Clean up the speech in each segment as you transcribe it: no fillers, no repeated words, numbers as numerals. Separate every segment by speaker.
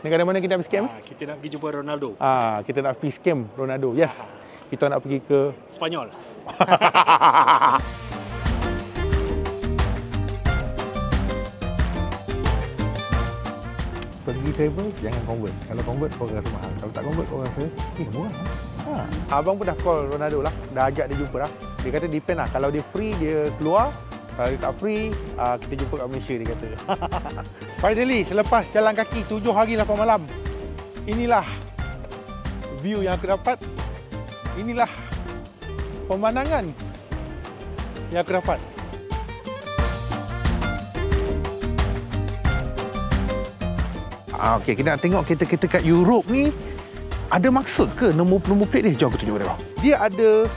Speaker 1: Negara mana kita nak pergi scam?
Speaker 2: Kita nak pergi jumpa Ronaldo.
Speaker 1: Kita nak pergi scam Ronaldo. Yes. Kita nak pergi ke
Speaker 2: Spanyol.
Speaker 1: Pergi travel, jangan convert. Kalau convert, kau rasa mahal. Kalau tak convert, kau rasa, murah. Abang pun dah call Ronaldo lah. Dah ajak dia jumpa lah. Dia kata depend lah. Kalau dia free, dia keluar. Kalau dia tak free, kita jumpa kat Malaysia, dia kata. Finally, selepas jalan kaki 7 hari 8 malam, inilah view yang aku dapat. Inilah pemandangan yang aku dapat. Okey, kita nak tengok kereta-kereta kat Europe ni ada maksud ke nombor plate dia? Jom aku tunjuk dia. Dia ada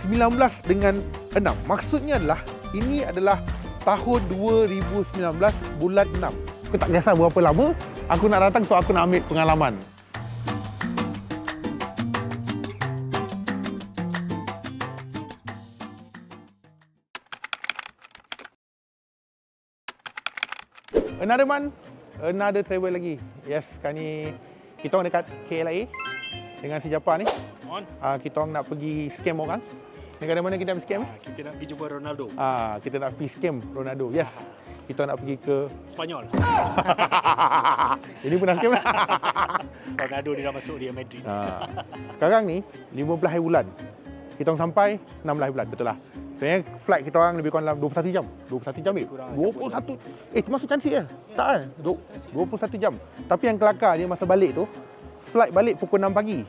Speaker 1: 19 dengan 6. Maksudnya adalah ini adalah tahun 2019 bulan 6. Aku tak kisah berapa lama aku nak datang, so aku nak ambil pengalaman. Another month, another travel lagi. Yes, sekarang ni kita orang dekat KLIA dengan si Japar ni. Kita orang nak pergi scam orang. Negara mana kita nak pergi scam?
Speaker 2: Kita nak pergi jumpa Ronaldo.
Speaker 1: Kita nak pergi scam Ronaldo. Yes. Kita nak pergi ke
Speaker 2: Spanyol.
Speaker 1: Ini pun nak scam.
Speaker 2: Ronaldo dia dah masuk Real Madrid.
Speaker 1: Sekarang ni 15 hari bulan. Kita orang sampai 16 hari bulan, betul lah. Sebenarnya flight kita orang lebih kurang dalam 21 jam. 21 jam ni? 21. Termasuk cantik ke? Tak kan? 21 jam. Tapi yang kelakar dia masa balik tu, flight balik pukul 6 pagi.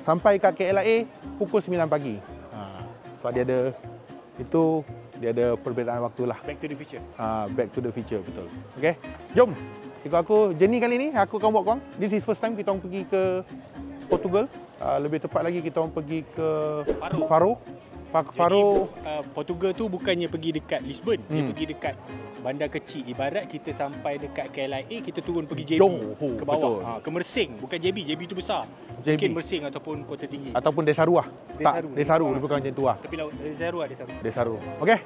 Speaker 1: Sampai kat KLIA pukul 9 pagi. Sebab dia ada perbezaan waktu lah.
Speaker 2: Back to the future.
Speaker 1: Back to the future, betul. Okay, jom. Ikut aku, journey kali ni aku akan buat korang. This is first time kita orang pergi ke Portugal. Lebih tepat lagi kita orang pergi ke Faro. Faro.
Speaker 2: Portugal tu bukannya pergi dekat Lisbon, dia pergi dekat bandar kecil. Ibarat kita sampai dekat KLIA, kita turun pergi JB ke bawah. Ke Mersing, bukan JB. JB tu besar. Mungkin Mersing ataupun Kota Tinggi.
Speaker 1: Ataupun Desaru lah. Desaru lebih kurang macam tu lah.
Speaker 2: Tapi Desaru ada
Speaker 1: Desaru. Okey.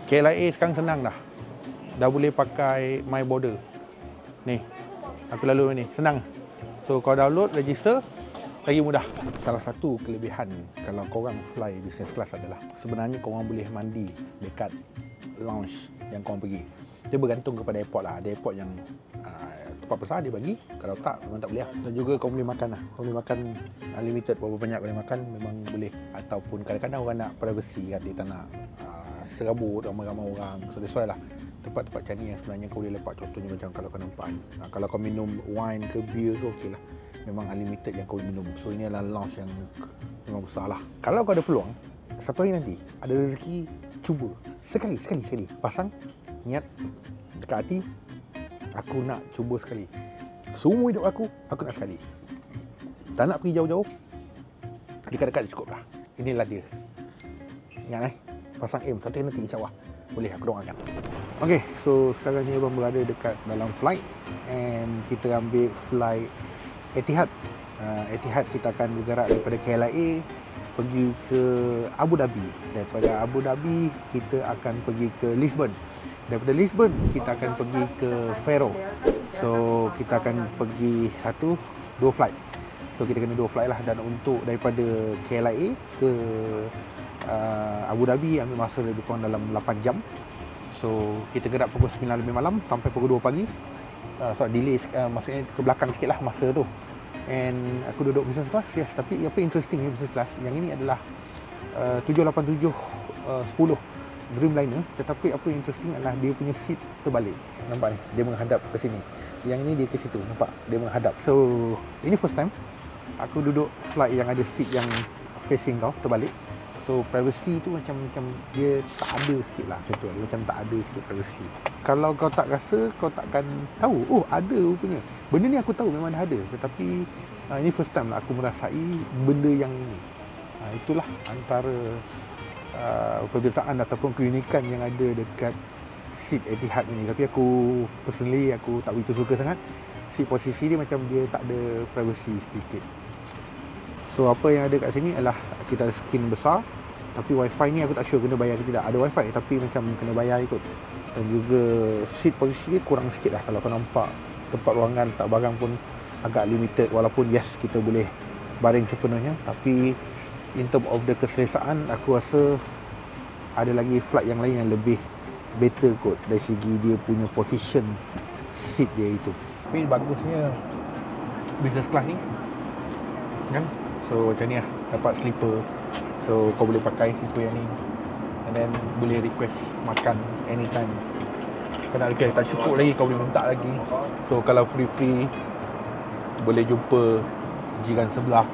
Speaker 1: KLIA sekarang senang dah. Dah boleh pakai My Border. Ni. Aku lalu ni. Senang. So kau download, register, lagi mudah. Salah satu kelebihan kalau korang fly business class adalah sebenarnya korang boleh mandi dekat lounge yang korang pergi. Dia bergantung kepada airport lah. Ada airport yang tempat besar dia bagi, kalau tak memang tak boleh lah. Dan juga korang boleh makan lah. Korang boleh makan unlimited, berapa banyak korang makan memang boleh. Ataupun kadang-kadang orang nak privacy kan, dia tak nak serabut ramai-ramai orang. So that's why lah tempat-tempat macam ni yang sebenarnya kau boleh lepak. Contohnya macam kalau kau nampak kalau kau minum wine ke beer ke okey lah. Memang unlimited yang kau minum. So ini adalah lounge yang memang besar lah. Kalau kau ada peluang, satu hari nanti ada rezeki, cuba sekali. Pasang niat dekat hati, aku nak cuba sekali. Seumur hidup aku nak sekali. Tak nak pergi jauh-jauh, dekat-dekat cukup dah. Inilah dia. Ingat pasang aim, satu hari nanti insyaAllah boleh aku doakan. Okay, so sekarang ni abang berada dekat dalam flight and kita ambil flight Etihad. Etihad kita akan bergerak daripada KLIA pergi ke Abu Dhabi. Daripada Abu Dhabi kita akan pergi ke Lisbon. Daripada Lisbon kita akan pergi ke Faro. So kita akan pergi 2 flight. So kita kena 2 flight lah. Dan untuk daripada KLIA ke Abu Dhabi ambil masa lebih kurang dalam 8 jam. So kita gerak pukul 9 lebih malam sampai pukul 2 pagi. So delay maksudnya ke belakang sikit lah masa tu. And aku duduk business class, yes. Tapi apa interesting business class, yang ini adalah 787 10 Dreamliner. Tetapi apa interesting adalah dia punya seat terbalik. Nampak ni, dia menghadap ke sini. Yang ini dia ke situ, nampak? Dia menghadap. So ini first time aku duduk flight yang ada seat yang facing kau terbalik. So privacy tu macam dia tak ada sikit lah. Contoh dia macam tak ada sikit privacy. Kalau kau tak rasa, kau takkan tahu. Oh ada rupanya. Benda ni aku tahu memang ada. Tetapi ini first time lah aku merasai benda yang ini. Itulah antara perbezaan ataupun keunikan yang ada dekat seat Etihad ini. Tapi aku personally aku tak begitu suka sangat. Seat posisi dia macam dia tak ada privacy sedikit. So apa yang ada kat sini adalah kita ada skrin besar. Tapi wifi ni aku tak sure kena bayar ke tidak. Ada wifi tapi macam kena bayar ikut. Dan juga seat posisi dia kurang sikit lah kalau kau nampak tempat ruangan, letak barang pun agak limited. Walaupun yes, kita boleh baring sepenuhnya, tapi in term of the keselesaan, aku rasa ada lagi flight yang lain yang lebih better kot dari segi dia punya position seat dia itu. Tapi bagusnya business class ni kan, so macam ni lah, dapat sleeper, so kau boleh pakai sleeper yang ni and then boleh request makan anytime. Kau nak request tak cukup lagi, kau boleh minta lagi. So kalau free boleh jumpa jiran sebelah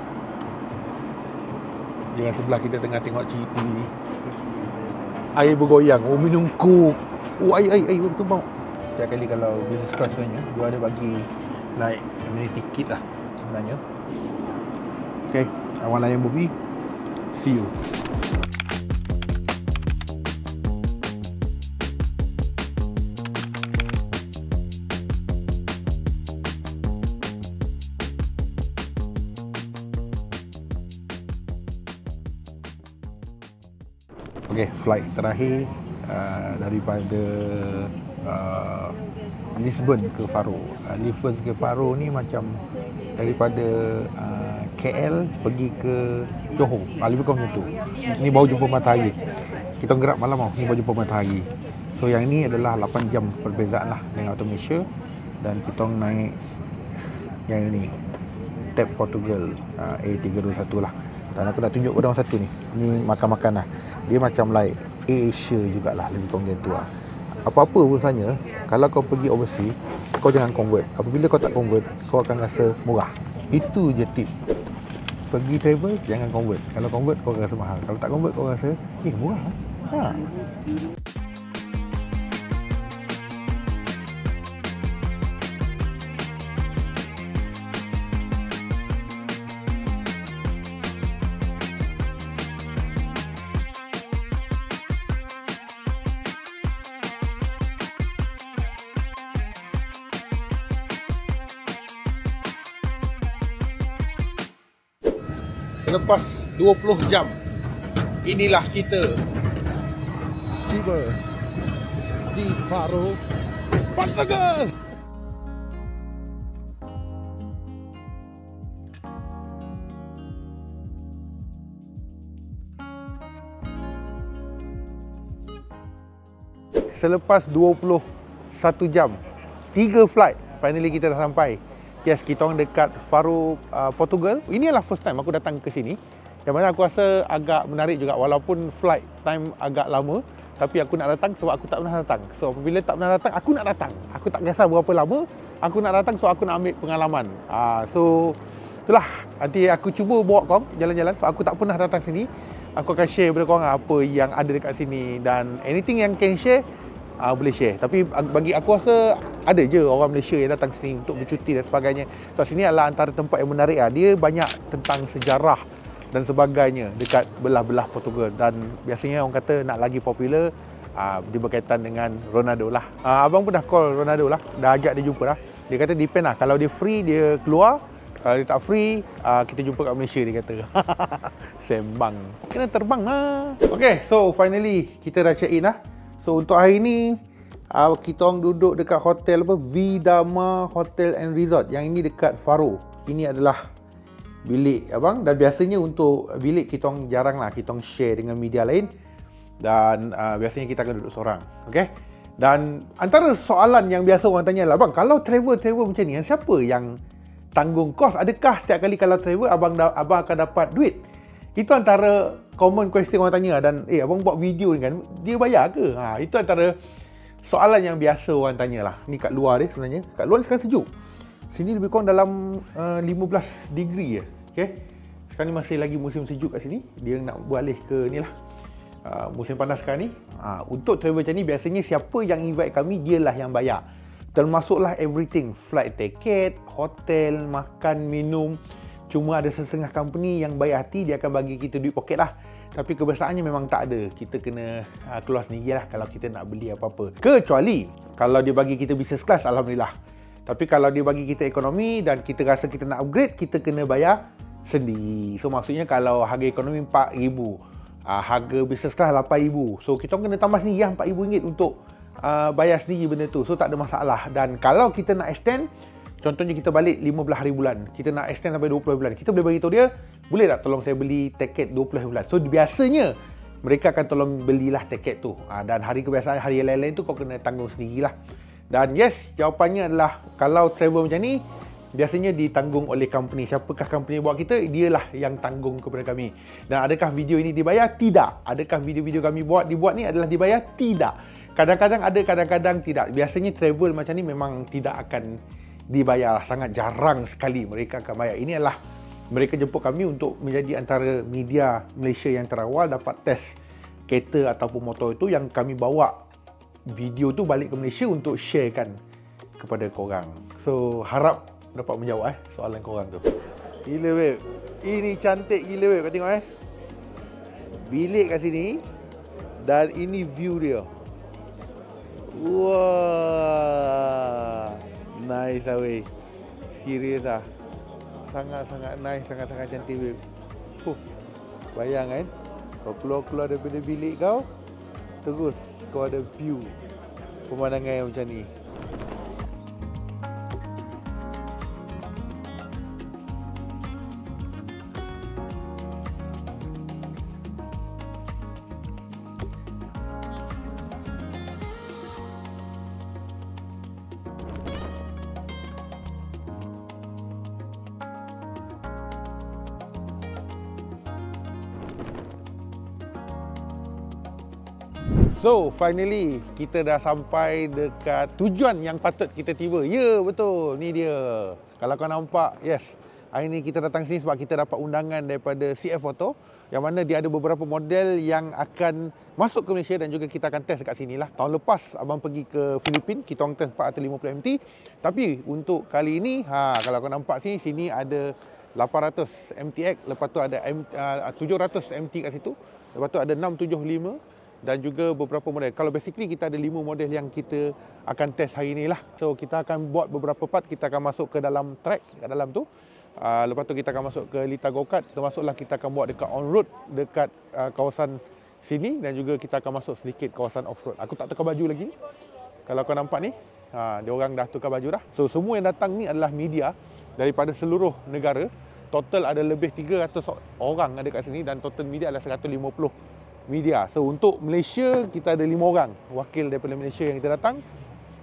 Speaker 1: kita tengah tengok TV, air bergoyang, oh minum coke, oh air bertumbang. Setiap kali kalau business class sebenarnya dia ada bagi naik mini ticket lah sebenarnya. Okay, awal layan movie, see you. Okay, flight terakhir daripada Lisbon ke Faro. Lisbon ke Faro ni macam daripada KL pergi ke Johor. Lebih kurang macam tu. Ni baru jumpa matahari. Kita gerak malam tau, ni baru jumpa matahari. So yang ni adalah 8 jam perbezaan lah dengan auto Malaysia. Dan kita naik yang ini, TAP Portugal A321 lah. Dan aku nak tunjuk korang satu ni. Ni makan-makan lah. Dia macam like Asia jugalah, lebih kurang macam tu lah. Apa-apa urusannya, kalau kau pergi overseas, kau jangan convert. Apabila kau tak convert, kau akan rasa murah. Itu je tip. Pergi travel, jangan convert. Kalau convert, kau rasa mahal. Kalau tak convert, kau rasa, murah. Ha. Selepas 20 jam, inilah kita tiba di Faro, Portugal. Selepas 21 jam, 3 flight, finally kita dah sampai. Yes, kita orang dekat Faro, Portugal. Ini adalah first time aku datang ke sini. Yang mana aku rasa agak menarik juga, walaupun flight time agak lama, tapi aku nak datang sebab aku tak pernah datang. So apabila tak pernah datang, aku nak datang. Aku tak kisah berapa lama, aku nak datang, so aku nak ambil pengalaman. So itulah, nanti aku cuba bawa korang jalan-jalan. So aku tak pernah datang sini. Aku akan share kepada korang apa yang ada dekat sini, dan anything yang can share, boleh share. Tapi bagi aku rasa ada je orang Malaysia yang datang sini untuk bercuti dan sebagainya. So sini adalah antara tempat yang menarik lah. Dia banyak tentang sejarah dan sebagainya dekat belah-belah Portugal. Dan biasanya orang kata nak lagi popular, dia berkaitan dengan Ronaldo lah. Abang pun dah call Ronaldo lah, dah ajak dia jumpa lah. Dia kata depend lah, kalau dia free dia keluar, kalau dia tak free kita jumpa kat Malaysia, dia kata. Sembang, kena terbang lah. Okay, so finally kita dah check in lah. So untuk hari ni kita orang duduk dekat hotel Vidama Hotel and Resort. Yang ini dekat Faro. Ini adalah bilik abang, dan biasanya untuk bilik kita orang jarang lah kita orang share dengan media lain, dan biasanya kita akan duduk seorang. Okay? Dan antara soalan yang biasa orang tanya lah, abang kalau travel macam ni, siapa yang tanggung kos? Adakah setiap kali kalau travel abang akan dapat duit? Itu antara common question orang tanya. Dan abang buat video ni kan, dia bayar ke? Itu antara soalan yang biasa orang tanya lah. Ni kat luar dia sebenarnya. Kat luar ni sekarang sejuk. Sini lebih kurang dalam 15 degree je. Okay? Sekarang ni masih lagi musim sejuk kat sini. Dia nak beralih ke ni lah, musim panas sekarang ni. Untuk travel macam ni, biasanya siapa yang invite kami, dialah yang bayar. Termasuklah everything. Flight ticket, hotel, makan, minum. Cuma ada setengah company yang baik hati, dia akan bagi kita duit poket lah. Tapi kebiasaannya memang tak ada. Kita kena keluar sendiri lah kalau kita nak beli apa-apa. Kecuali kalau dia bagi kita business class, Alhamdulillah. Tapi kalau dia bagi kita ekonomi dan kita rasa kita nak upgrade, kita kena bayar sendiri. So maksudnya kalau harga ekonomi RM4,000, harga business class RM8,000. So kita kena tambah sendiri lah RM4,000 untuk bayar sendiri benda tu. So tak ada masalah. Dan kalau kita nak extend, contohnya kita balik 15 hari bulan, kita nak extend sampai 20 hari bulan, kita boleh beritahu dia, boleh tak tolong saya beli tiket 20 hari bulan. So biasanya mereka akan tolong belilah tiket tu. Dan hari kebiasaan, hari lain-lain tu kau kena tanggung sendirilah. Dan yes, jawapannya adalah kalau travel macam ni, biasanya ditanggung oleh company. Siapakah company buat kita, dialah yang tanggung kepada kami. Dan adakah video ini dibayar? Tidak. Adakah video-video kami dibuat ni adalah dibayar? Tidak. Kadang-kadang ada, kadang-kadang tidak. Biasanya travel macam ni memang tidak akan dibayar. Sangat jarang sekali mereka akan bayar. Ini adalah mereka jemput kami untuk menjadi antara media Malaysia yang terawal dapat test kereta ataupun motor itu, yang kami bawa video tu balik ke Malaysia untuk sharekan kepada korang. So harap dapat menjawab soalan korang tu. Gila babe. Ini cantik gila babe, kau tengok bilik kat sini dan ini view dia. Wah. Nice lah weh. Serius lah. Sangat-sangat nice, sangat-sangat cantik babe. Bayang kan, kau keluar-keluar daripada bilik kau, terus kau ada view pemandangan yang macam ni. So, finally kita dah sampai dekat tujuan yang patut kita tiba. Ya, betul. Ni dia. Kalau kau nampak, yes. Hari ni kita datang sini sebab kita dapat undangan daripada CF Motor, yang mana dia ada beberapa model yang akan masuk ke Malaysia dan juga kita akan test dekat sini lah. Tahun lepas abang pergi ke Filipin, kita orang test 450 MT. Tapi untuk kali ini, kalau kau nampak sini ada 800 MTX, lepas tu ada 700 MT kat situ. Lepas tu ada 675 dan juga beberapa model. Kalau basically kita ada 5 model yang kita akan test hari ni lah. So kita akan buat beberapa part, kita akan masuk ke dalam track kat dalam tu. Lepas tu kita akan masuk ke Lita Go-Kart, termasuklah kita akan buat dekat on-road dekat kawasan sini, dan juga kita akan masuk sedikit kawasan off-road. Aku tak tukar baju lagi. Kalau kau nampak ni, dia orang dah tukar baju dah. So semua yang datang ni adalah media daripada seluruh negara. Total ada lebih 300 orang ada kat sini, dan total media adalah 150 media. So untuk Malaysia kita ada 5 orang wakil daripada Malaysia yang kita datang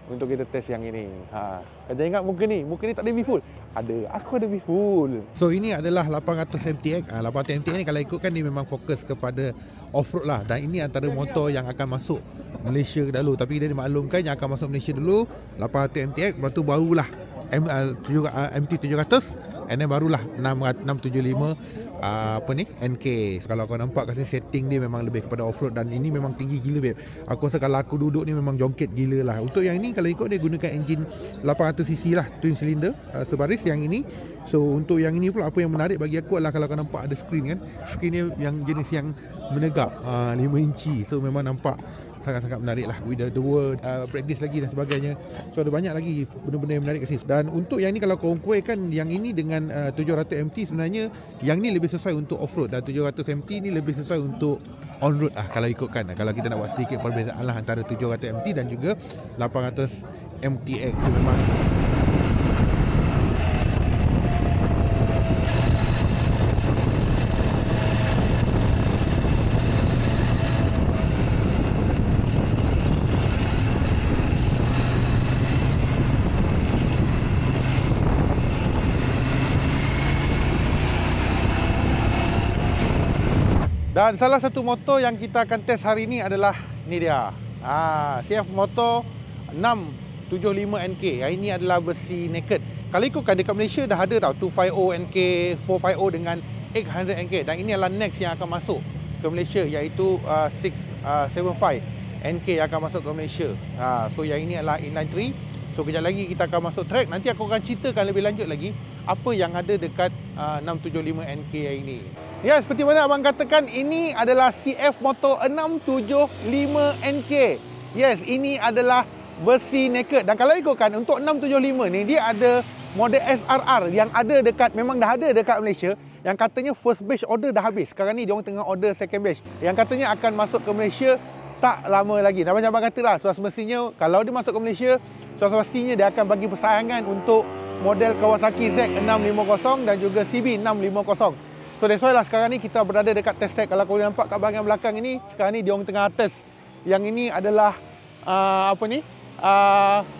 Speaker 1: untuk kita test yang ini. Kau jangan ingat muka ni tak ada V-Full. Ada, aku ada V-Full. So ini adalah 800 MTX. 800 MTX ni kalau ikutkan dia memang fokus kepada off-road lah, dan ini antara motor yang akan masuk Malaysia dulu. Tapi dia dimaklumkan yang akan masuk Malaysia dulu 800 MTX, lepas tu barulah MT700, and then barulah 675 NK. Kalau kau nampak kat sini setting dia memang lebih kepada off-road, dan ini memang tinggi gila babe. Aku rasa kalau aku duduk ni memang jongkit gila lah. Untuk yang ini kalau ikut dia gunakan enjin 800cc lah, twin cylinder sebaris yang ini. So untuk yang ini pula apa yang menarik bagi aku adalah kalau kau nampak ada skrin kan. Skrin dia yang jenis yang menegak 5 inci. So memang nampak sangat-sangat menarik lah. With the word practice lagi dan sebagainya. So ada banyak lagi benda-benda yang menarik kat sini. Dan untuk yang ni kalau kau compare yang ini dengan 700 MT, sebenarnya yang ni lebih sesuai untuk off-road, dan 700 MT ni lebih sesuai untuk on-road lah kalau ikutkan. Kalau kita nak buat sedikit perbezaan lah antara 700 MT dan juga 800 MTX. So memang dan salah satu motor yang kita akan test hari ini adalah ni dia. CF Motor 675 NK. Hari ini adalah versi naked. Kalau ikutkan dekat Malaysia dah ada tau 250 NK, 450 dengan 800 NK, dan ini adalah next yang akan masuk ke Malaysia, iaitu 675 NK yang akan masuk ke Malaysia. So yang ini adalah inline 3. So kejap lagi kita akan masuk track. Nanti aku akan ceritakan lebih lanjut lagi apa yang ada dekat 675 NK hari ini. Ya, seperti mana abang katakan, ini adalah CF Motor 675 NK. Yes, ini adalah versi naked. Dan kalau ikutkan untuk 675 ni, dia ada model SRR yang ada dekat, memang dah ada dekat Malaysia, yang katanya first batch order dah habis. Sekarang ni dia orang tengah order second batch, yang katanya akan masuk ke Malaysia tak lama lagi. Dan macam abang kata lah, so semestinya kalau dia masuk ke Malaysia, so semestinya dia akan bagi persaingan untuk model Kawasaki Z650 dan juga CB650. So that's why lah sekarang ni kita berada dekat test track. Kalau korang nampak kat bahagian belakang ini, sekarang ni dia orang tengah test. Yang ini adalah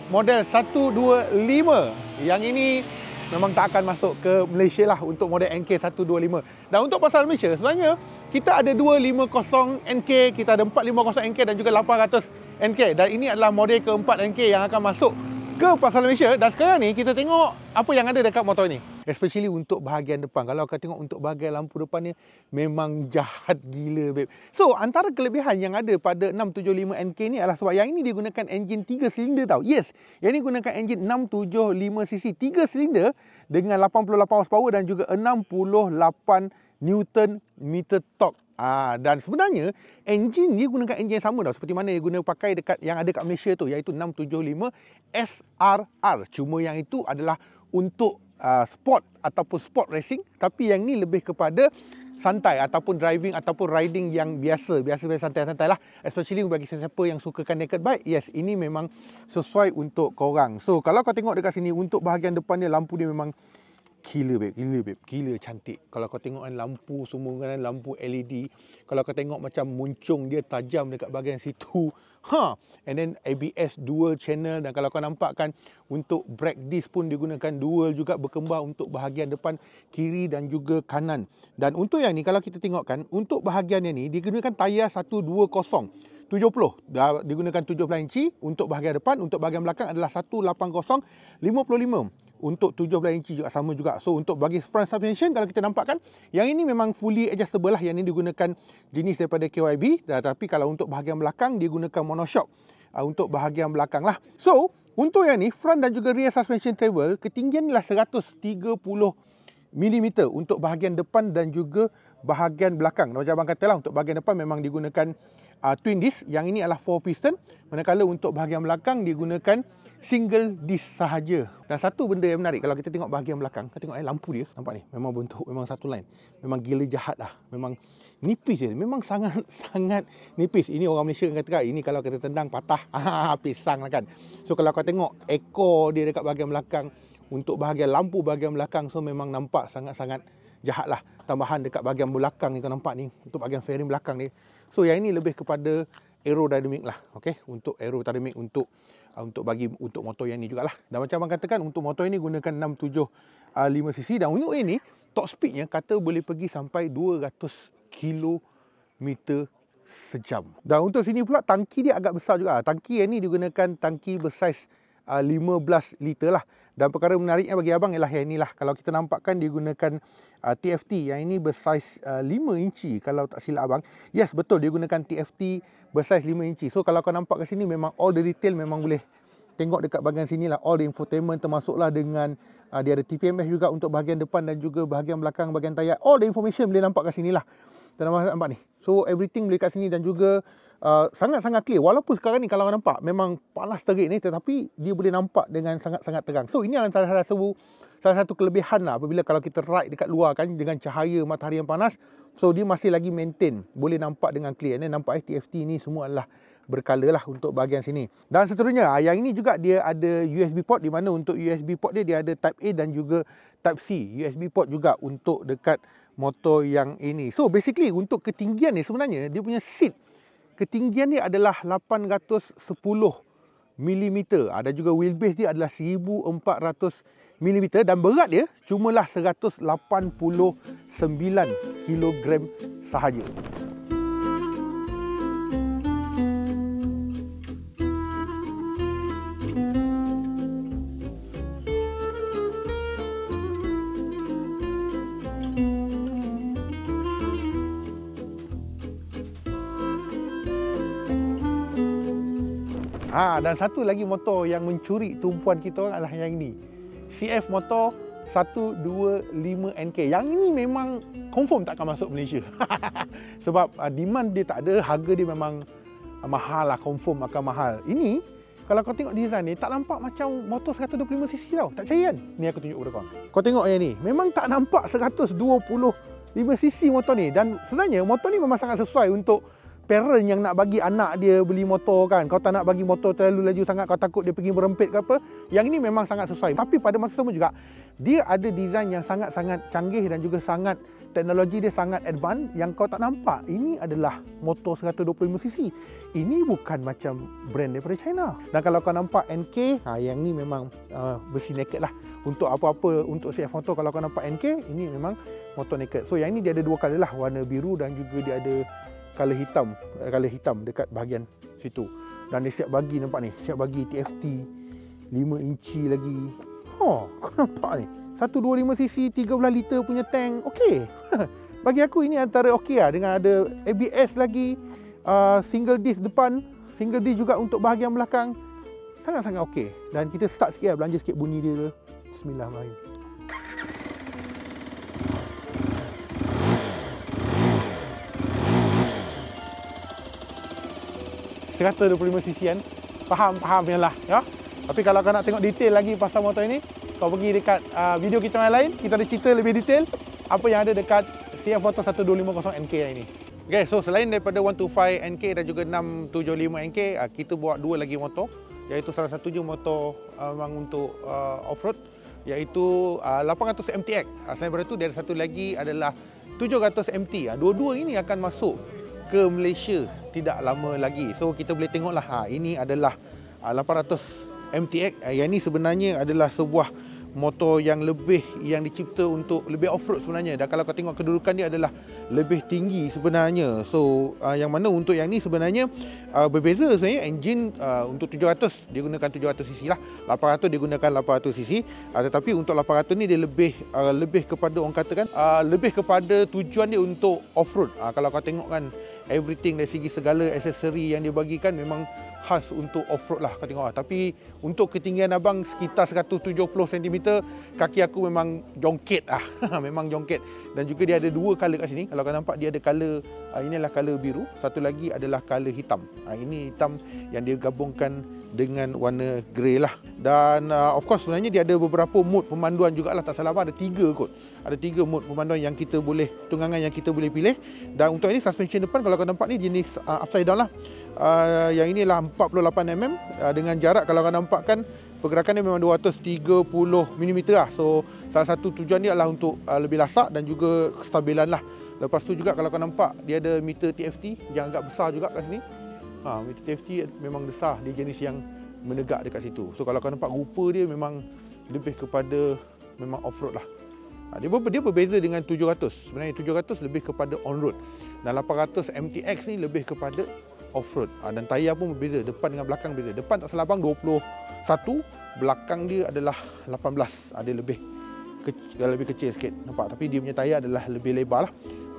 Speaker 1: model 125. Yang ini memang tak akan masuk ke Malaysia lah untuk model NK125. Dan untuk pasal Malaysia, sebenarnya kita ada 250 NK, kita ada 450 NK dan juga 800 NK. Dan ini adalah model keempat NK yang akan masuk ke pasar Malaysia. Dan sekarang ni kita tengok apa yang ada dekat motor ni. Especially untuk bahagian depan. Kalau kau tengok untuk bahagian lampu depan ni, memang jahat gila, babe. So, antara kelebihan yang ada pada 675 NK ni adalah sebab yang ini digunakan enjin 3 silinder tau. Yes, yang ini gunakan enjin 675cc 3 silinder dengan 88 horsepower dan juga 68 Newton meter torque. Dan sebenarnya enjin dia gunakan enjin yang sama tau, seperti mana dia guna pakai dekat yang ada kat Malaysia tu, iaitu 675 SRR. Cuma yang itu adalah untuk sport ataupun sport racing, tapi yang ni lebih kepada santai ataupun driving ataupun riding yang biasa santai-santai lah. Especially bagi siapa yang sukakan naked bike, yes, ini memang sesuai untuk korang. So kalau kau tengok dekat sini, untuk bahagian depan dia, lampu dia memang gila babe, gila cantik. Kalau kau tengok kan lampu semua kan, lampu LED. Kalau kau tengok macam muncung dia tajam dekat bahagian situ. And then ABS dual channel. Dan kalau kau nampak kan, untuk brake disc pun digunakan dual juga, berkembar untuk bahagian depan kiri dan juga kanan. Dan untuk yang ni kalau kita tengok kan, untuk bahagian yang ni digunakan tayar 120 70, digunakan 17 inci untuk bahagian depan. Untuk bahagian belakang adalah 180 55 untuk 17 inci juga, sama juga. So untuk bagi front suspension, kalau kita nampak kan, yang ini memang fully adjustable lah. Yang ini digunakan jenis daripada KYB. Tapi kalau untuk bahagian belakang dia gunakan monoshock untuk bahagian belakang lah. So untuk yang ni, front dan juga rear suspension travel, ketinggian ialah 130 mm untuk bahagian depan dan juga bahagian belakang. Macam abang kata lah, untuk bahagian depan memang digunakan twin disc. Yang ini adalah 4 piston. Manakala untuk bahagian belakang digunakan single disc sahaja. Dan satu benda yang menarik, kalau kita tengok bahagian belakang, kita tengok lampu dia, nampak ni, memang bentuk memang satu line. Memang gila jahat lah. Memang nipis je. Memang sangat nipis. Ini orang Malaysia kata, ini kalau kita tendang patah, pisang lah kan. So kalau kau tengok ekor dia dekat bahagian belakang, untuk bahagian lampu bahagian belakang, so memang nampak sangat-sangat jahat lah. Tambahan dekat bahagian belakang ni, kau nampak ni, untuk bahagian fairing belakang ni. So yang ini lebih kepada aerodynamic lah, okey, untuk aerodynamic untuk motor yang ni jugalah. Dan macam abang katakan, untuk motor ini gunakan 675cc dan untuk ini top speednya kata boleh pergi sampai 200 km sejam. Dan untuk sini pula tangki dia agak besar juga. Tangki yang ni digunakan tangki bersaiz 15 liter lah. Dan perkara menariknya bagi abang ialah yang inilah. Kalau kita nampakkan dia gunakan TFT, yang ini bersaiz 5 inci kalau tak silap abang. Yes, betul, dia gunakan TFT bersaiz 5 inci. So kalau kau nampak ke sini, memang all the detail memang boleh tengok dekat bahagian sini lah. All the infotainment, termasuklah dengan dia ada TPMS juga untuk bahagian depan dan juga bahagian belakang, bahagian tayar. All the information boleh nampak kat sini lah. Dan nampak ni. So everything boleh kat sini dan juga sangat-sangat clear. Walaupun sekarang ni kalau nampak memang panas terik ni, tetapi dia boleh nampak dengan sangat-sangat terang. So ini adalah salah satu kelebihan lah apabila kalau kita ride dekat luar kan, dengan cahaya matahari yang panas. So dia masih lagi maintain, boleh nampak dengan clear. Dan nampak TFT ni semua adalah berkala lah untuk bahagian sini. Dan seterusnya, yang ini juga dia ada USB port, di mana untuk USB port dia ada Type A dan juga Type C. USB port juga untuk dekat motor yang ini. So basically untuk ketinggian ni, sebenarnya dia punya seat ketinggian dia adalah 810 mm. Dan juga wheelbase dia adalah 1400 mm dan berat dia cumalah 189 kg sahaja. Dan satu lagi motor yang mencuri tumpuan kita orang adalah yang ini. CF Motor 125NK. Yang ini memang confirm tak akan masuk Malaysia. Sebab demand dia tak ada, harga dia memang mahal lah, confirm akan mahal. Ini kalau kau tengok design ni, tak nampak macam motor 125cc tau. Tak percaya kan? Ni aku tunjuk kepada kau. Kau tengok yang ni, memang tak nampak 125cc motor ni. Dan sebenarnya motor ni memang sangat sesuai untuk parent yang nak bagi anak dia beli motor kan. Kau tak nak bagi motor terlalu laju sangat, kau takut dia pergi merempit ke apa. Yang ini memang sangat sesuai. Tapi pada masa sama juga, dia ada design yang sangat-sangat canggih dan juga sangat teknologi dia sangat advance yang kau tak nampak. Ini adalah motor 125cc. Ini bukan macam brand daripada China. Dan kalau kau nampak NK, yang ni memang besi naked lah. Untuk apa-apa, untuk CF motor kalau kau nampak NK, ini memang motor naked. So yang ni dia ada dua colour lah, warna biru dan juga dia ada colour hitam dekat bahagian situ. Dan dia siap bagi, nampak ni, siap bagi TFT 5 inci lagi. Kau nampak ni, 125cc 13 liter punya tank, okey. Bagi aku ini antara okey lah, dengan ada ABS lagi, single disc depan, single disc juga untuk bahagian belakang. Sangat-sangat okey. Dan kita start sikit lah, belanja sikit bunyi dia. Bismillahirrahmanirrahim. $125cc kan? Faham je lah, ya? Tapi kalau kau nak tengok detail lagi pasal motor ini, kau pergi dekat video kita yang lain, kita ada cerita lebih detail apa yang ada dekat CF Motor 1250 NK yang ini. Okay, so selain daripada 125 NK dan juga 675 NK, kita buat dua lagi motor, iaitu salah satunya motor memang untuk off-road, iaitu 800 MTX. Selain daripada itu, dia ada satu lagi adalah 700 MT. Dua-dua ini akan masuk ke Malaysia tidak lama lagi. So kita boleh tengoklah, ini adalah 800 MTX. Yang ini sebenarnya adalah sebuah motor yang dicipta untuk lebih off-road sebenarnya. Dan kalau kau tengok kedudukan dia adalah lebih tinggi sebenarnya. So yang mana untuk yang ni sebenarnya berbeza sebenarnya. Enjin untuk 700 dia gunakan 700cc lah, 800 dia gunakan 800cc. Tetapi untuk 800 ni dia lebih kepada, orang katakan lebih kepada tujuan dia untuk off-road. Kalau kau tengok kan, everything dari segi segala aksesori yang dia bagikan memang khas untuk off-road lah kau tengok. Tapi untuk ketinggian abang sekitar 170 cm, kaki aku memang jongket lah. Memang jongket. Dan juga dia ada dua colour kat sini. Kalau kau nampak, dia ada colour, ini adalah colour biru, satu lagi adalah colour hitam. Ini hitam yang dia gabungkan dengan warna grey lah. Dan of course sebenarnya dia ada beberapa mode pemanduan jugalah, tak salah abang ada 3 kot. Ada 3 mode pemanduan yang kita boleh, tunggangan yang kita boleh pilih. Dan untuk ini suspension depan, kalau kau nampak ni jenis upside down lah. Yang ini lah 48mm dengan jarak, kalau kau nampak kan, pergerakan dia memang 230mm lah. So salah satu tujuan dia adalah untuk lebih lasak dan juga kestabilan lah. Lepas tu juga kalau kau nampak, dia ada meter TFT yang agak besar juga kat sini. Meter TFT memang besar, dia jenis yang menegak dekat situ. So kalau kau nampak rupa dia memang lebih kepada memang off-road lah. Dia berbeza dengan 700. Sebenarnya 700 lebih kepada on-road. Dan 800 MTX ni lebih kepada off-road. Dan tayar pun berbeza, depan dengan belakang berbeza. Depan tak salah abang 21, belakang dia adalah 18. Dia lebih kecil sikit, nampak. Tapi dia punya tayar adalah lebih lebar lah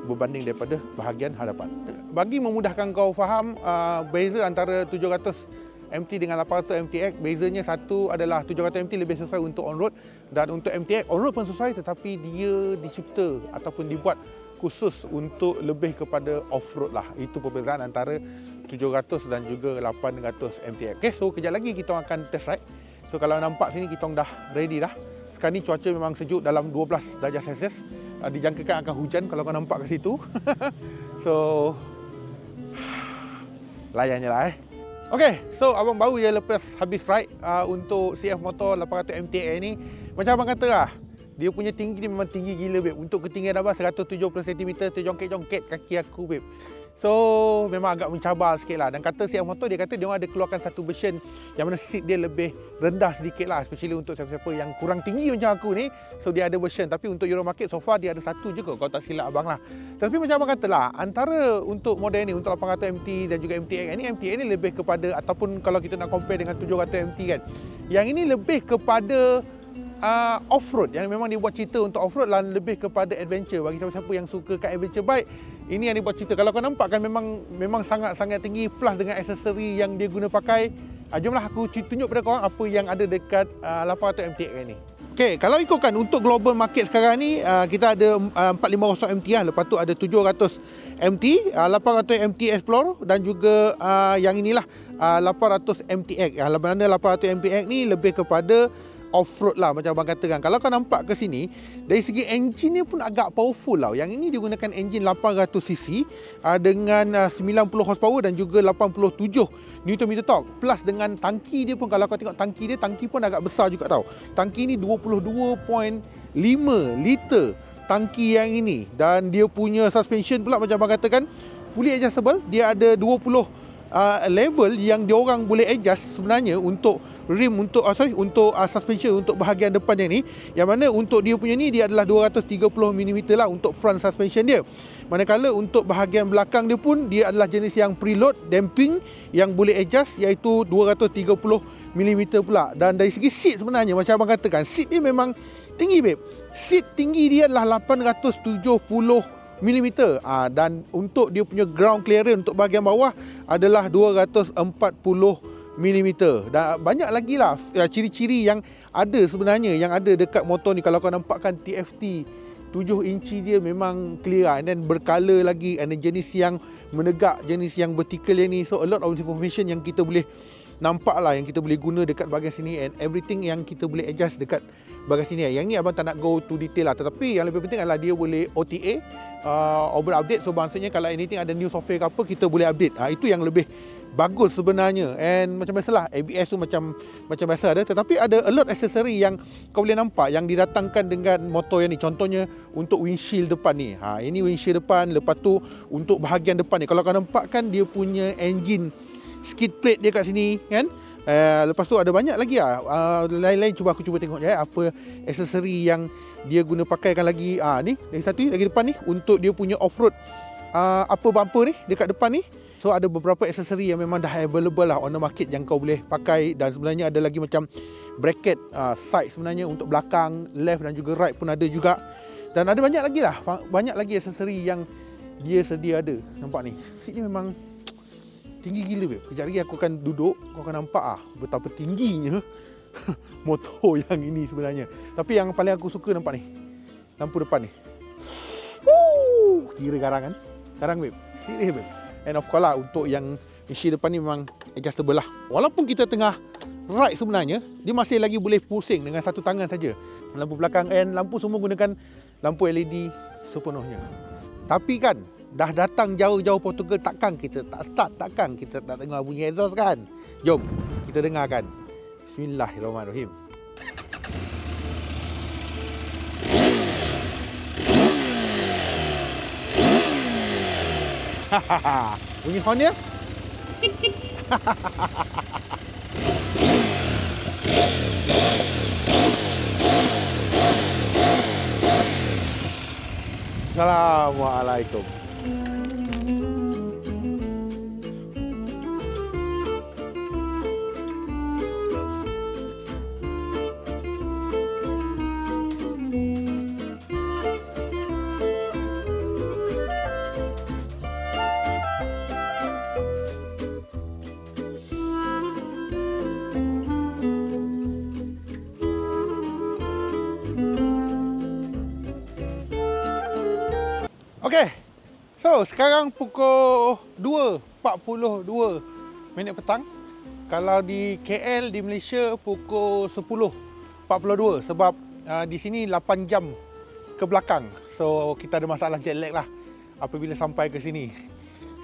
Speaker 1: berbanding daripada bahagian hadapan. Bagi memudahkan kau faham, beza antara 700 MT dengan 800 MTX, bezanya satu adalah 700 MT lebih sesuai untuk on-road, dan untuk MTX on-road pun sesuai, tetapi dia dicipta ataupun dibuat khusus untuk lebih kepada off-road lah. Itu perbezaan antara 700 dan juga 800 MTX. Okay, so kejap lagi kita akan test ride. So kalau nampak sini kita dah ready dah. Sekarang ni cuaca memang sejuk dalam 12 darjah Celsius. Dijangkakan akan hujan kalau kau nampak kat situ. So layan je lah Okay, so abang baru je lepas habis ride untuk CF Motor 800 MTX ni. Macam abang kata lah, dia punya tinggi ni memang tinggi gila babe. Untuk ketinggian abang 170 cm, terjongket-jongket kaki aku babe. So memang agak mencabar sikit lah. Dan kata CF Motor, dia kata dia orang ada keluarkan satu version yang mana seat dia lebih rendah sedikit lah, especially untuk siapa-siapa yang kurang tinggi macam aku ni. So dia ada version, tapi untuk Euro Market so far dia ada satu je kot, kalau tak silap abang lah. Tapi macam abang kata lah, antara untuk model ni, untuk 800 MT dan juga MTX ni, MTX ni lebih kepada, ataupun kalau kita nak compare dengan 700 MT kan, yang ini lebih kepada off-road, yang memang dia buat cerita untuk off-road dan lebih kepada adventure. Bagi siapa-siapa yang suka kat adventure bike, ini yang dia buat cerita. Kalau kau nampak kan, memang sangat-sangat tinggi, plus dengan aksesori yang dia guna pakai. Jomlah aku tunjuk pada korang apa yang ada dekat 800 MTX ni. Okay, kalau ikutkan untuk global market sekarang ni, kita ada 450 MT lah. Lepas tu ada 700 MT, 800 MT Explorer dan juga yang inilah 800 MTX. Mana 800 MTX ni lebih kepada off-road lah macam abang katakan. Kalau kau nampak ke sini, dari segi enjin dia pun agak powerful lah. Yang ini dia gunakan enjin 800cc dengan 90 horsepower dan juga 87 Nm torque. Plus dengan tangki dia pun, kalau kau tengok tangki pun agak besar juga tau. Tangki ni 22.5 liter tangki yang ini. Dan dia punya suspension pula macam abang katakan, fully adjustable. Dia ada 20 level yang diorang boleh adjust sebenarnya untuk rim, untuk suspension untuk bahagian depan yang ni, yang mana untuk dia punya ni dia adalah 230mm lah untuk front suspension dia. Manakala untuk bahagian belakang dia pun dia adalah jenis yang preload damping yang boleh adjust, iaitu 230mm pula. Dan dari segi seat sebenarnya macam abang katakan, seat dia memang tinggi babe. Seat tinggi dia adalah 870mm dan untuk dia punya ground clearance untuk bahagian bawah adalah 240mm. Dan banyak lagi lah ciri-ciri yang ada sebenarnya, yang ada dekat motor ni. Kalau kau nampakkan TFT 7 inci dia memang clear, and then berkala lagi, and then jenis yang menegak, jenis yang vertical yang ni. So a lot of information yang kita boleh nampak lah, yang kita boleh guna dekat bahagian sini, and everything yang kita boleh adjust dekat bahagian sini. Yang ni abang tak nak go to detail lah, tetapi yang lebih penting adalah dia boleh OTA, over update. So maksudnya kalau anything ada new software ke apa, kita boleh update. Itu yang lebih bagus sebenarnya. And macam biasalah, ABS tu macam biasa ada, tetapi ada a lot accessory yang kau boleh nampak yang didatangkan dengan motor yang ni. Contohnya untuk windshield depan ni, ini windshield depan. Lepas tu untuk bahagian depan ni, kalau kau nampakkan dia punya engine skid plate dia kat sini kan. Lepas tu ada banyak lagi lain-lain. Aku cuba tengok je apa aksesori yang dia guna pakaikan lagi. Ni dari satu lagi depan ni untuk dia punya off-road upper bumper ni dekat depan ni. So ada beberapa aksesori yang memang dah available lah on the market yang kau boleh pakai. Dan sebenarnya ada lagi macam bracket side sebenarnya untuk belakang, left dan juga right pun ada juga. Dan ada banyak lagi lah, banyak lagi aksesori yang dia sedia ada. Nampak ni, seat ni memang tinggi gila babe. Kejap lagi aku akan duduk, kau akan nampak betapa tingginya motor yang ini sebenarnya. Tapi yang paling aku suka nampak ni, lampu depan ni. Kira garang kan? Garang babe, serius babe. And of course lah, untuk yang mesin depan ni memang adjustable lah. Walaupun kita tengah ride sebenarnya, dia masih lagi boleh pusing dengan satu tangan saja. Lampu belakang and lampu semua gunakan lampu LED sepenuhnya. Tapi kan, dah datang jauh-jauh Portugal, takkan kita tak start, takkan kita tak dengar bunyi exhaust kan? Jom, kita dengarkan. Bismillahirrahmanirrahim. Bunyi horn dia. Assalamualaikum. Okey, so sekarang pukul 2.42 petang. Kalau di KL, di Malaysia pukul 10.42 sebab di sini 8 jam ke belakang. So kita ada masalah jet lag lah apabila sampai ke sini.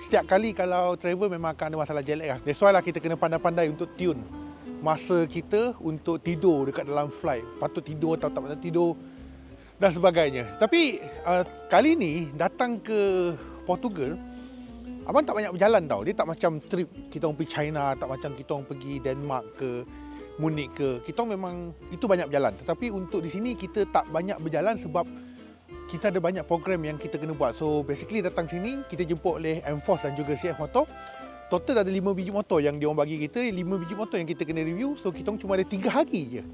Speaker 1: Setiap kali kalau travel memang akan ada masalah jet lag lah. That's why lah kita kena pandai-pandai untuk tune masa kita untuk tidur dekat dalam flight. Patut tidur atau tak patut tidur dan sebagainya. Tapi kali ni datang ke Portugal, abang tak banyak berjalan tau. Dia tak macam trip kita orang pergi China, tak macam kita orang pergi Denmark ke Munich ke. Kita memang itu banyak berjalan. Tetapi untuk di sini kita tak banyak berjalan sebab kita ada banyak program yang kita kena buat. So basically datang sini kita jemput oleh M-Force dan juga CF Motor. Total ada 5 biji motor yang diorang bagi kita, 5 biji motor yang kita kena review. So kita cuma ada 3 hari je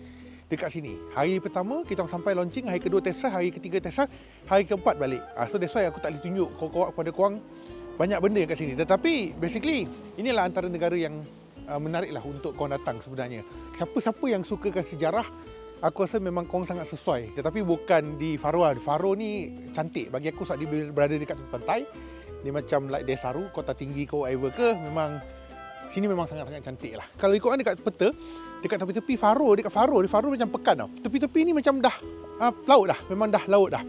Speaker 1: dekat sini. Hari pertama kita sampai launching, hari kedua test drive, hari ketiga test drive, hari keempat balik. So that's why aku tak boleh tunjuk kepada korang banyak benda kat sini. Tetapi basically inilah antara negara yang menarik lah untuk korang datang sebenarnya. Siapa-siapa yang sukakan sejarah, aku rasa memang korang sangat sesuai. Tetapi bukan di Faro. Faro ni cantik bagi aku sebab dia berada dekat tepi pantai. Dia macam like Desaru, kota tinggi ke whatever ke, memang sini memang sangat-sangat cantik lah. Kalau ikutkan dekat peta, dekat tepi-tepi Faro, dekat Faro macam pekan tau. Tepi-tepi ni macam dah laut dah, memang dah laut dah.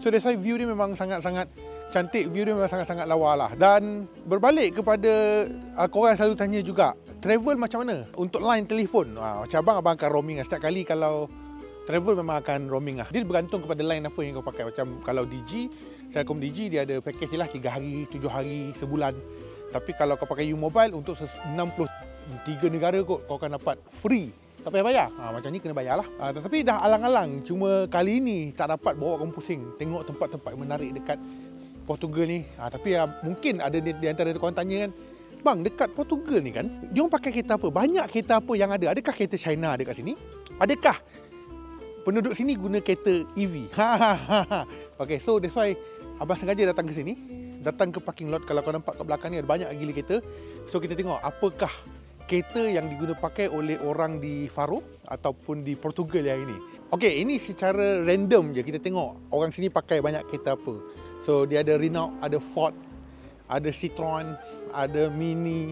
Speaker 1: So that's why view dia memang sangat-sangat cantik, view dia memang sangat-sangat lawa lah. Dan berbalik kepada korang selalu tanya juga, travel macam mana untuk line telefon? Macam abang akan roaming lah. Setiap kali kalau travel memang akan roaming lah. Dia bergantung kepada line apa yang kau pakai. Macam kalau Digi, Celcom Digi dia ada package lah 3 hari, 7 hari, sebulan. Tapi kalau kau pakai U-Mobile untuk 63 negara kot kau akan dapat free. Tak payah bayar. Macam ni kena bayar lah. Tapi dah alang-alang. Cuma kali ni tak dapat bawa kamu pusing. Tengok tempat-tempat menarik dekat Portugal ni. Tapi mungkin ada di antara korang tanya kan, bang, dekat Portugal ni kan, dia orang pakai kereta apa? Banyak kereta apa yang ada? Adakah kereta China dekat sini? Adakah penduduk sini guna kereta EV? Okay, so that's why abang sengaja datang ke sini. Datang ke parking lot. Kalau kau nampak kat belakang ni ada banyak gila kereta. So kita tengok apakah kereta yang diguna pakai oleh orang di Faro ataupun di Portugal yang ini. Okay, ini secara random je kita tengok orang sini pakai banyak kereta apa. So dia ada Renault, ada Ford, ada Citroen, ada Mini,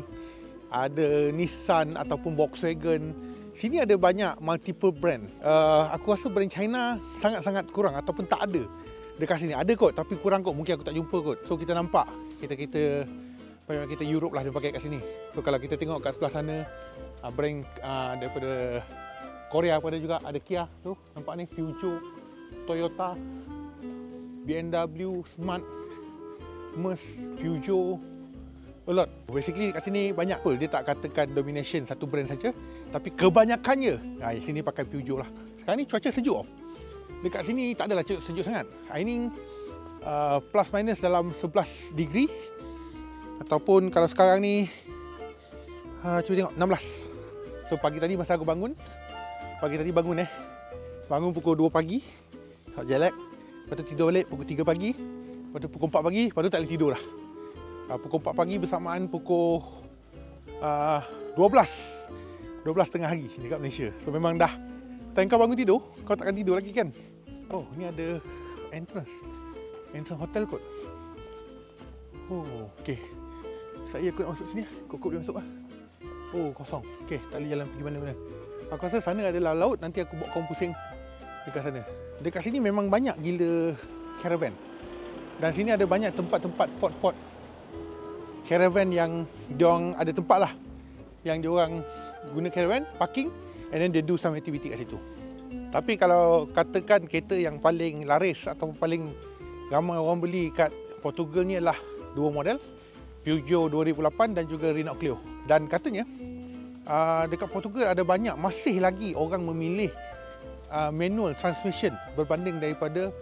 Speaker 1: ada Nissan ataupun Volkswagen. Sini ada banyak multiple brand. Aku rasa brand China sangat-sangat kurang ataupun tak ada dekat sini. Ada kot tapi kurang kot. Mungkin aku tak jumpa kot. So kita nampak kita Europe lah dia pakai kat sini. So kalau kita tengok kat sebelah sana brand daripada Korea pun ada juga. Ada Kia tu nampak ni, Peugeot, Toyota, BMW, Smart, Merc, Peugeot, a lot. Basically kat sini banyak pun. Dia tak katakan domination satu brand saja, tapi kebanyakannya sini pakai Peugeot lah. Sekarang ni cuaca sejuk. Dekat sini tak adalah sejuk sangat. Ini plus minus dalam 11 degree. Ataupun kalau sekarang ni cuba tengok 16. So pagi tadi masa aku bangun, bangun pukul 2 pagi, jet lag. Lepas tu tidur balik pukul 3 pagi. Lepas tu pukul 4 pagi, lepas tu tak boleh tidur lah. Pukul 4 pagi bersamaan pukul 12 tengah hari dekat Malaysia. So memang dah time kau bangun tidur, kau takkan tidur lagi kan. Oh, ni ada entrance hotel kot. Oh, okey. Saya ikut masuk sini. Kok dia masuk lah. Oh, kosong. Okey, tak boleh jalan pergi mana-mana. Aku rasa sana adalah laut, nanti aku bawa kau pusing dekat sana. Dekat sini memang banyak gila caravan. Dan sini ada banyak tempat-tempat pot caravan yang diorang ada tempat lah yang diorang guna caravan, parking, and then they do some activity kat situ. Tapi kalau katakan kereta yang paling laris atau paling ramai orang beli kat Portugal ni adalah dua model, Peugeot 2008 dan juga Renault Clio. Dan katanya dekat Portugal ada banyak, masih lagi orang memilih manual transmission berbanding daripada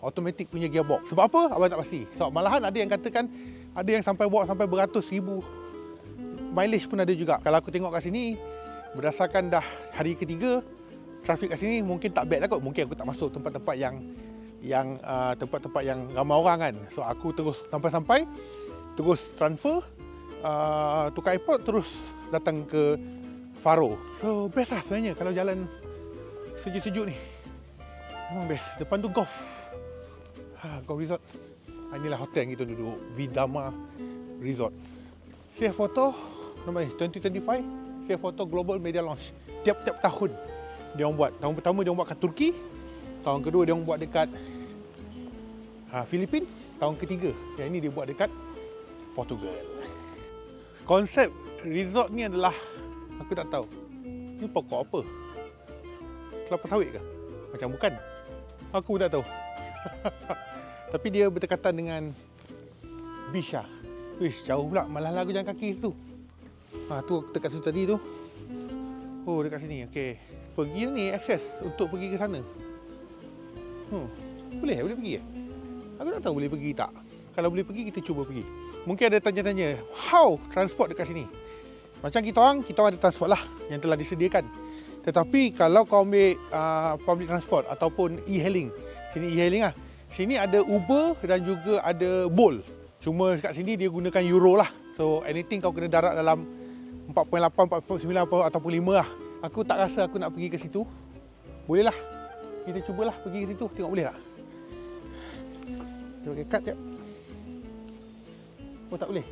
Speaker 1: automatic punya gearbox. Sebab apa? Abang tak pasti. Sebab malahan ada yang katakan ada yang sampai bawa sampai beratus ribu mileage pun ada juga. Kalau aku tengok kat sini, berdasarkan dah hari ketiga, trafik kat sini mungkin tak bad lah kot. Mungkin aku tak masuk tempat-tempat yang tempat-tempat yang ramai orang kan. So aku terus sampai-sampai, terus transfer, tukar airport, terus datang ke Faro. So best lah sebenarnya kalau jalan sejuk-sejuk ni. Memang best. Depan tu golf. Golf resort. Inilah hotel yang kita duduk, Vidama Resort. Share Photo, nama ni 2025 Share Photo Global Media Launch. Tiap-tiap tahun dia orang buat. Tahun pertama dia orang buat kat Turki, tahun kedua dia orang buat dekat Filipin, tahun ketiga yang ini dia buat dekat Portugal. Konsep resort ni adalah, aku tak tahu, ni pokok apa? Kelapa sawit ke? Macam bukan. Aku tak tahu. Tapi dia berdekatan dengan beach lah. Wish, jauh pula. Malah lagu jalan kaki tu. Tu dekat situ tadi tu. Oh, dekat sini. Okey. Pergi ni akses untuk pergi ke sana. Boleh pergi ke? Aku tak tahu boleh pergi tak. Kalau boleh pergi, kita cuba pergi. Mungkin ada tanya-tanya, how transport dekat sini? Macam kita orang ada transport lah yang telah disediakan. Tetapi kalau kau ambil public transport ataupun e-hailing, sini e-hailing lah. Sini ada Uber dan juga ada Bolt. Cuma kat sini dia gunakan euro lah. So anything kau kena darat dalam 4.8, 4.9 ataupun 5 lah. Aku tak rasa aku nak pergi ke situ. Boleh lah. Kita cubalah pergi ke situ. Tengok boleh tak? Kita pakai kad sekejap. Oh tak boleh.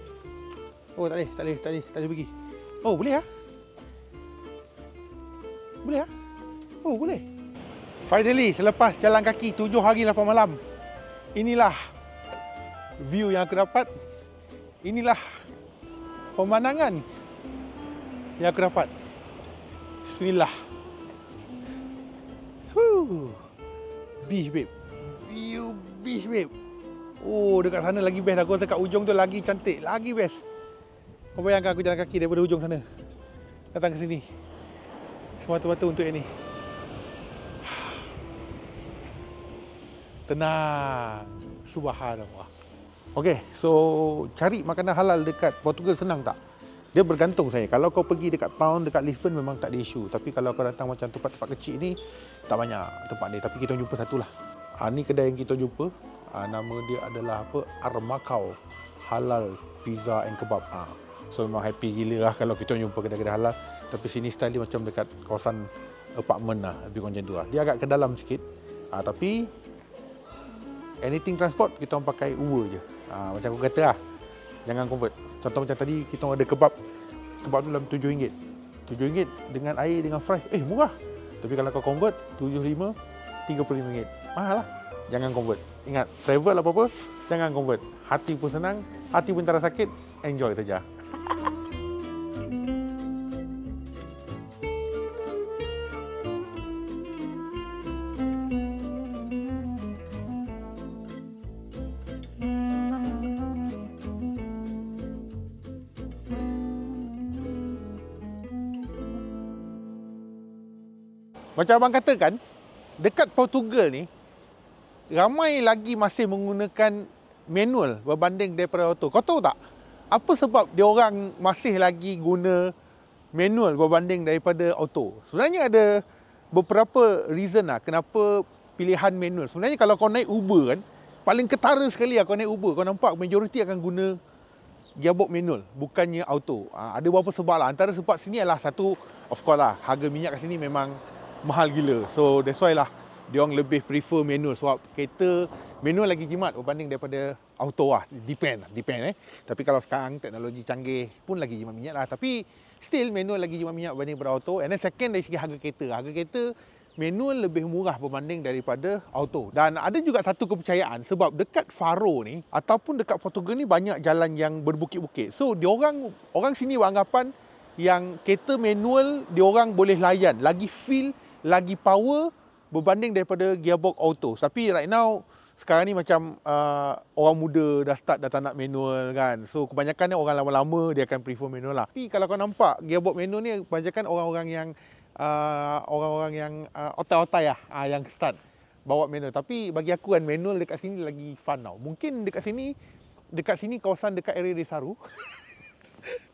Speaker 1: Oh tak boleh pergi. Oh boleh lah. Boleh ah? Oh, boleh. Finally, selepas jalan kaki 7 hari 8 malam, inilah view yang aku dapat. Inilah pemandangan yang aku dapat. Bismillah. Beach, babe. View beach, babe. Oh, dekat sana lagi best. Aku rasa kat ujung tu lagi cantik, lagi best. Kau bayangkan aku jalan kaki daripada ujung sana datang ke sini. Semata-mata untuk yang ni. Tenang. Subhanallah. Okey, so cari makanan halal dekat Portugal senang tak? Dia bergantung saya. Kalau kau pergi dekat town, dekat Lisbon memang tak ada isu. Tapi kalau kau datang macam tempat-tempat kecil ni, tak banyak tempat ni. Tapi kita jumpa satu lah. Ni kedai yang kita jumpa. Nama dia adalah apa? Armacau Halal Pizza and Kebab. So memang happy gila lah kalau kita jumpa kedai-kedai halal. Tapi sini style dia macam dekat kawasan apartment lah. Lebih kurang macam tu lah. Dia agak ke dalam sikit. Tapi anything transport, kita orang pakai Uber je. Macam aku kata lah. Jangan convert. Contoh macam tadi, kita orang ada kebab. Kebab tu dalam RM7. RM7 dengan air, dengan fries. Murah. Tapi kalau kau convert, RM75, RM35. Mahal lah. Jangan convert. Ingat, travel apa-apa, jangan convert. Hati pun senang, hati pun tak rasa sakit. Enjoy saja. Macam abang katakan, dekat Portugal ni, ramai lagi masih menggunakan manual berbanding daripada auto. Kau tahu tak? Apa sebab dia orang masih lagi guna manual berbanding daripada auto? Sebenarnya ada beberapa reason lah kenapa pilihan manual. Sebenarnya kalau kau naik Uber kan, paling ketara sekali lah kau naik Uber. Kau nampak majoriti akan guna gearbox manual, bukannya auto. Ada beberapa sebab lah. Antara sebab sini adalah satu, of course lah, harga minyak kat sini memang mahal gila. So that's why lah dia orang lebih prefer manual sebab kereta manual lagi jimat berbanding daripada auto lah. Depend. Tapi kalau sekarang teknologi canggih pun lagi jimat minyak lah. Tapi still manual lagi jimat minyak berbanding daripada auto. And then second dari segi harga kereta. Harga kereta manual lebih murah berbanding daripada auto. Dan ada juga satu kepercayaan sebab dekat Faro ni ataupun dekat Portugal ni banyak jalan yang berbukit-bukit. So orang sini beranggapan yang kereta manual diorang boleh layan, lagi feel, lagi power berbanding daripada gearbox auto. Tapi right now sekarang ni macam orang muda dah start dah tak nak manual kan. So kebanyakan orang lama-lama dia akan prefer manual lah. Tapi kalau kau nampak gearbox manual ni kebanyakan orang-orang yang otai-otai lah yang start bawa manual. Tapi bagi aku kan manual dekat sini lagi fun tau. Mungkin dekat sini kawasan dekat area Desaru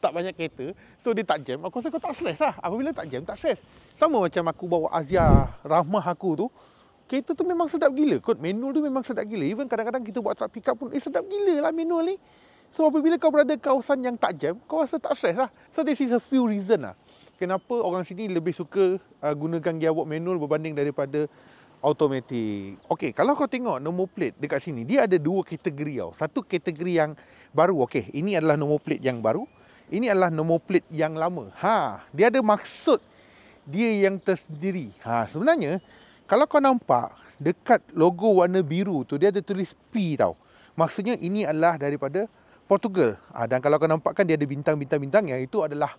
Speaker 1: tak banyak kereta, so dia tak jam. Aku rasa kau tak stress lah. Apabila tak jam, tak stress. Sama macam aku bawa Azia Rahmah aku tu, kereta tu memang sedap gila. Kot manual tu memang sedap gila. Even kadang-kadang kita buat truck pick up pun sedap gila lah manual ni. So apabila kau berada kawasan yang tak jam, kau rasa tak stress lah. So this is a few reason lah kenapa orang sini lebih suka gunakan gearbox manual berbanding daripada automatic. Okey, kalau kau tengok nombor plate dekat sini, dia ada dua kategori tau. Satu kategori yang baru. Okey, ini adalah nombor plate yang baru. Ini adalah nombor plate yang lama. Dia ada maksud dia yang tersendiri. Sebenarnya kalau kau nampak dekat logo warna biru tu, dia ada tulis P tau. Maksudnya ini adalah daripada Portugal. Dan kalau kau nampak kan dia ada bintang-bintang yang itu adalah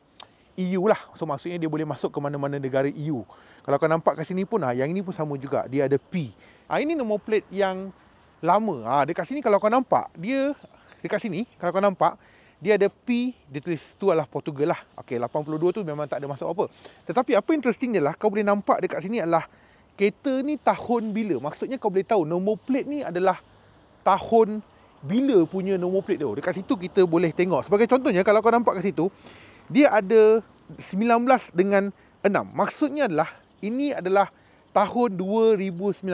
Speaker 1: EU lah. So maksudnya dia boleh masuk ke mana-mana negara EU. Kalau kau nampak kat sini pun yang ini pun sama juga. Dia ada P. Ini nombor plate yang lama. Dekat sini kalau kau nampak, dia dekat sini kalau kau nampak dia ada P, dia tulis tu adalah Portugal lah. Okey, 82 tu memang tak ada masuk apa. Tetapi apa interesting dia lah, kau boleh nampak dekat sini adalah kereta ni tahun bila. Maksudnya kau boleh tahu nombor plate ni adalah tahun bila punya nombor plate tu. Dekat situ kita boleh tengok. Sebagai contohnya kalau kau nampak kat situ, dia ada 19 dengan 6. Maksudnya adalah ini adalah tahun 2019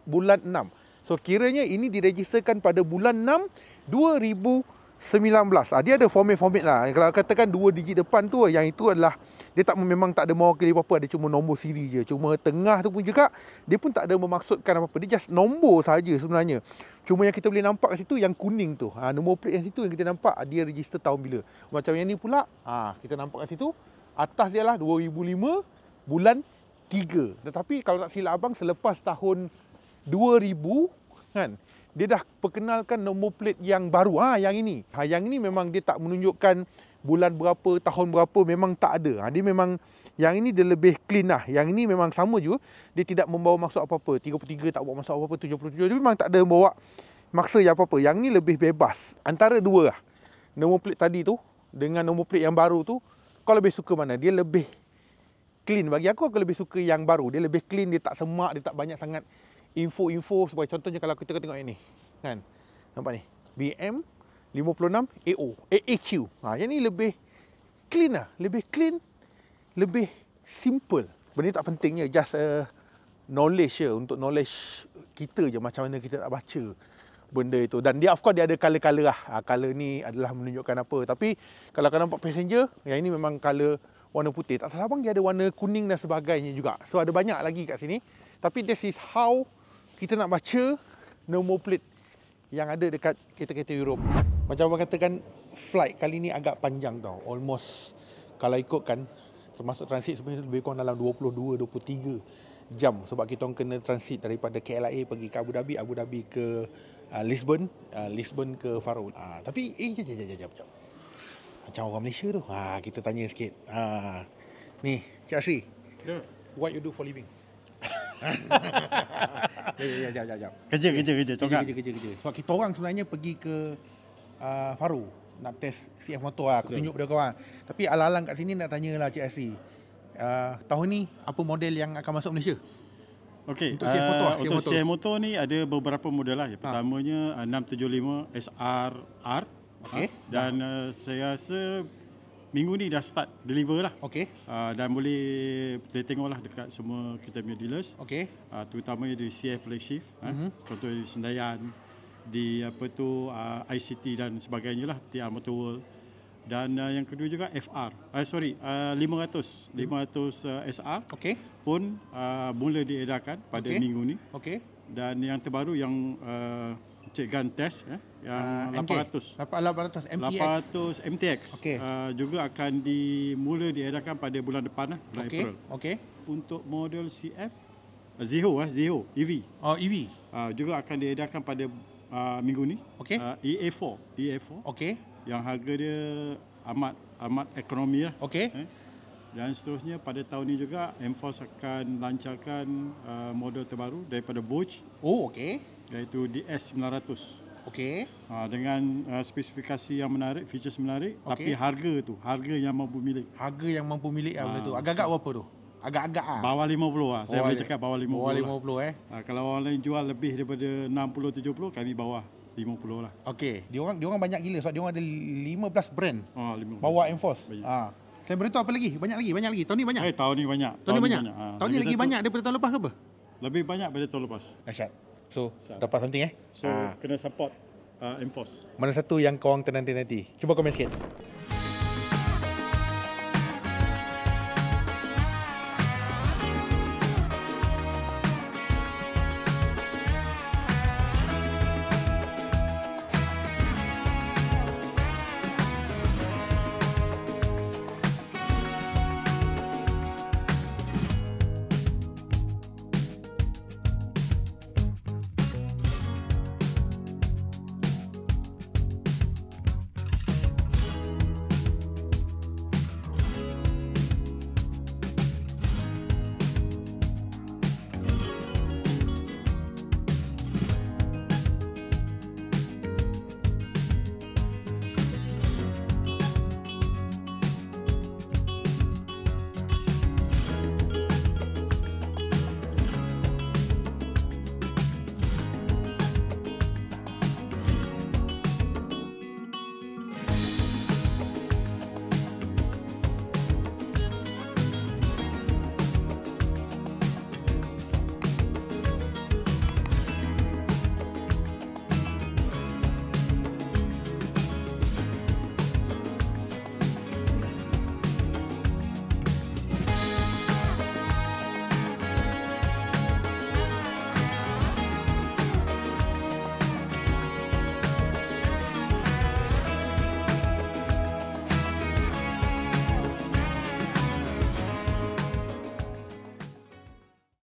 Speaker 1: bulan 6. So kiranya ini diregisterkan pada bulan 6 2019. Dia ada format lah. Kalau katakan 2 digit depan tu, yang itu adalah dia memang tak ada mewakili apa-apa, dia cuma nombor siri je. Cuma tengah tu pun juga dia pun tak ada memaksudkan apa-apa. Dia just nombor saja sebenarnya. Cuma yang kita boleh nampak kat situ yang kuning tu. Nombor plate yang situ yang kita nampak dia register tahun bila. Macam yang ni pula, kita nampak kat situ atas dia lah 2005 bulan 3. 23. Tetapi kalau tak silap abang, selepas tahun 2000 kan, dia dah perkenalkan nombor plate yang baru. Yang ini. Yang ini memang dia tak menunjukkan bulan berapa, tahun berapa, memang tak ada. Dia memang, yang ini dia lebih clean lah. Yang ini memang sama juga. Dia tidak membawa maksud apa-apa. 33 tak bawa maksud apa-apa, 77 dia memang tak ada membawa maksa yang apa-apa. Yang ni lebih bebas. Antara dua lah. Nombor plate tadi tu dengan nombor plate yang baru tu, kau lebih suka mana? Dia lebih clean. Bagi aku lebih suka yang baru. Dia lebih clean, dia tak semak, dia tak banyak sangat info-info. Sebagai contohnya kalau kita tengok ini kan, nampak ni BM 56 AQ. Yang ni lebih clean lah. Lebih clean, lebih simple. Benda ni tak pentingnya, just knowledge je, untuk knowledge kita je macam mana kita nak baca benda itu. Dan dia of course dia ada color-color lah. Color ni adalah menunjukkan apa. Tapi kalau kau nampak passenger, yang ini memang color warna putih. Tak salah bang, dia ada warna kuning dan sebagainya juga. So ada banyak lagi kat sini. Tapi this is how kita nak baca nombor plate yang ada dekat kereta-kereta Europe. Macam abang katakan, flight kali ni agak panjang tau. Almost, kalau ikutkan, termasuk transit sebenarnya lebih kurang dalam 22-23 jam. Sebab kita orang kena transit daripada KLIA pergi ke Abu Dhabi, Abu Dhabi ke Lisbon, Lisbon ke Faro. Tapi, jap. Macam orang Malaysia tu. Kita tanya sikit. Ni, Cik Asri.
Speaker 2: Ya.
Speaker 1: What you do for living? Jap.
Speaker 2: Kerja.
Speaker 1: Kerja. Sebab kita orang sebenarnya pergi ke Faro nak test CF motor lah. Aku tunjuk pada korang. Tapi alang-alang kat sini nak tanya lah Cik Asri. Tahun ni apa model yang akan masuk Malaysia?
Speaker 3: Okey,
Speaker 1: Untuk CF motor.
Speaker 3: untuk CF motor ni ada beberapa model lah. Yang pertamanya 675 SRR.
Speaker 1: Okey.
Speaker 3: Dan saya rasa minggu ni dah start deliver lah.
Speaker 1: Okey.
Speaker 3: Dan boleh kita tengoklah dekat semua kita punya dealers.
Speaker 1: Okey.
Speaker 3: Terutamanya di CF flagship, contohnya di Sendayan, di ICT dan sebagainya lah, TR Motor World. Dan yang kedua juga FR. 500 SR.
Speaker 1: Okey.
Speaker 3: Pun mula diedarkan pada minggu ni.
Speaker 1: Okey.
Speaker 3: Dan yang terbaru yang Cik Gan test yang 800 MTX juga akan mula diedarkan pada bulan depan bulan April.
Speaker 1: Okey.
Speaker 3: Untuk model CF Zeo EV.
Speaker 1: EV.
Speaker 3: Juga akan diedarkan pada minggu ni.
Speaker 1: Okey.
Speaker 3: EA4.
Speaker 1: Okey.
Speaker 3: Yang harga dia amat ekonomi lah.
Speaker 1: Okey.
Speaker 3: Dan seterusnya pada tahun ini juga Enforce akan lancarkan model terbaru daripada Vogue.
Speaker 1: Okey.
Speaker 3: Iaitu DS900.
Speaker 1: Okey.
Speaker 3: Dengan spesifikasi yang menarik, features menarik, tapi harga yang mampu milik.
Speaker 1: Harga yang mampu milik benda tu. Agak-agak berapa tu? Agak-agak
Speaker 3: bawah 50 Saya boleh cakap bawah 50.
Speaker 1: Bawah 50
Speaker 3: Kalau orang lain jual lebih daripada 60 70, kami bawah 50 lah.
Speaker 1: Okey. Dia orang banyak gila sebab dia orang ada 15 brand.
Speaker 3: 15.
Speaker 1: Bawa Enforce. Saya beritahu apa lagi? Banyak lagi. Tahun ni banyak.
Speaker 3: Tahun ni banyak.
Speaker 1: Tahun ni lagi banyak daripada tahun lepas ke apa?
Speaker 3: Lebih banyak daripada tahun lepas.
Speaker 1: Dahsyat. So, dapat something
Speaker 3: So, kena support Enforce.
Speaker 1: Mana satu yang korang ternanti-nanti? Cuba komen sikit.